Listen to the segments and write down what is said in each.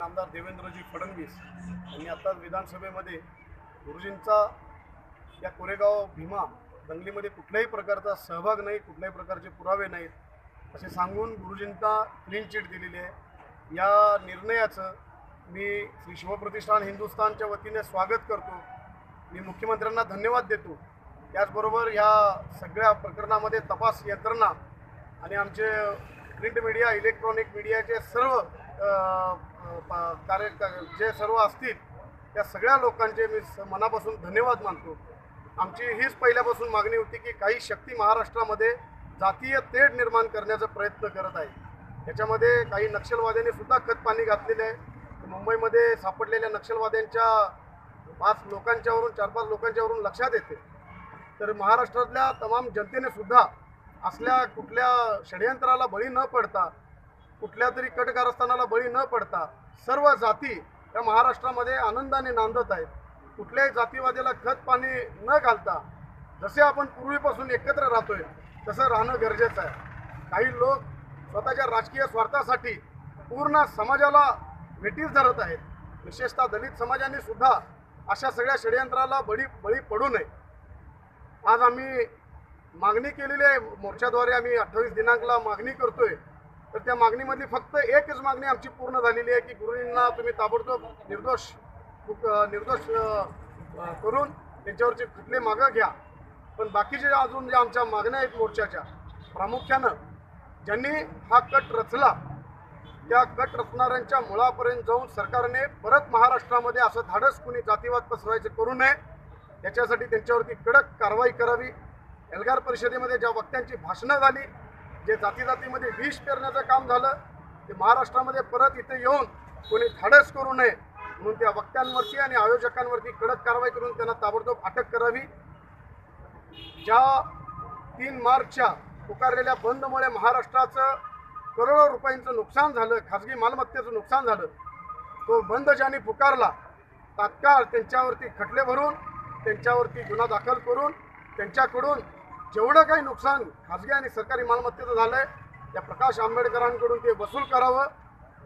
आमदार देवेंद्रजी फडणवीस यांनी आताच विधानसभेमध्ये गुरुजींचा या कोरेगाव भीमा दंगलीमध्ये कुठल्याही प्रकारचा सहभाग नाही, कुठल्याही प्रकारचे पुरावे नाहीत असे सांगून गुरुजींना क्लीन चिट दिलेली आहे। या निर्णयाचं मी श्री शिवप्रतिष्ठान हिंदुस्थानच्या वतीने स्वागत करतो। मी मुख्यमंत्र्यांना धन्यवाद देतो। त्याचबरोबर या सगळ्या प्रकरणामध्ये तपास यंत्रणा आणि आमचे प्रिंट मीडिया, इलेक्ट्रॉनिक मीडियाचे सर्व जे सर्व असतील त्या सगळ्या लोकांचे मी मनापासून धन्यवाद मानतो। आमची हीच पहिल्यापासून मागणी होती की काही शक्ती महाराष्ट्रामध्ये जातीय तेढ निर्माण करण्याचा प्रयत्न करत आहे। त्याच्यामध्ये काही नक्षलवाद्यांनी सुद्धा खतपाणी घातलेले आहे। मुंबईमध्ये सापडलेल्या नक्षलवाद्यांच्या 4-5 लोकांच्यावरून लक्षात येते। तर महाराष्ट्रातल्या तमाम जनतेने सुद्धा असल्या कुठल्या षडयंत्राला बळी न पडता, कुठल्या तरी कटकारस्थानाला बळी न पडता सर्व जाती या महाराष्ट्रामध्ये आनंदाने नांदत आहेत। कुठल्याही जातीवाद्याला खत पाणी न घालता जसे आपण पूर्वीपासून एकत्र राहतोय तसं राहणं गरजेचं आहे। काही लोक स्वतःच्या राजकीय स्वार्थासाठी पूर्ण समाजाला वेठीस धरत आहेत। विशेषतः दलित समाजाने सुद्धा अशा सगळ्या षडयंत्राला बळी पडू नये। आज आम्ही मागणी केलेली आहे, मोर्चाद्वारे आम्ही 28 दिनांकला मागणी करतोय। तर त्या मागणीमध्ये फक्त एकच मागणी आमची पूर्ण झालेली आहे की गुरुजींना तुम्ही ताबडतोब निर्दोष करून त्यांच्यावरचे खटले मागं घ्या। पण बाकीचे अजून ज्या आमच्या मागण्या आहेत मोर्चाच्या, प्रामुख्यानं ज्यांनी हा कट रचला त्या कट रचणाऱ्यांच्या मुळापर्यंत जाऊन सरकारने परत महाराष्ट्रामध्ये असं धाडस कुणी जातीवाद पसरवायचं करू नये, याच्यासाठी त्यांच्यावरती कडक कारवाई करावी। एल्गार परिषदेमध्ये ज्या वक्त्यांची भाषणं झाली, जे जातीमध्ये विष पेरण्याचं काम झालं, ते महाराष्ट्रामध्ये परत इथे येऊन कोणी धाडस करू नये म्हणून त्या वक्त्यांवरती आणि आयोजकांवरती कडक कारवाई करून त्यांना ताबडतोब अटक करावी। ज्या 3 मार्चच्या पुकारलेल्या बंदमुळे महाराष्ट्राचं करोडो रुपयांचं नुकसान झालं, खाजगी मालमत्तेचं नुकसान झालं, तो बंद ज्यांनी पुकारला तात्काळ त्यांच्यावरती खटले भरून त्यांच्यावरती गुन्हा दाखल करून त्यांच्याकडून जेवढं काही नुकसान खाजगी आणि सरकारी मालमत्तेचं झालंय त्या प्रकाश आंबेडकरांकडून ते वसूल करावं।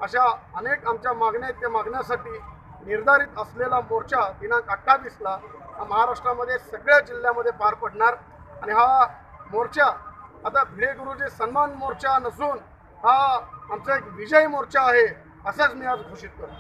अशा अनेक आमच्या मागण्या आहेत। त्या मागण्यासाठी निर्धारित असलेला मोर्चा दिनांक 28ला महाराष्ट्रामध्ये सगळ्या जिल्ह्यामध्ये पार पडणार आणि हा मोर्चा आता भिडे गुरुजी सन्मान मोर्चा नसून हा आमचा एक विजयी मोर्चा आहे असंच मी आज घोषित करतो।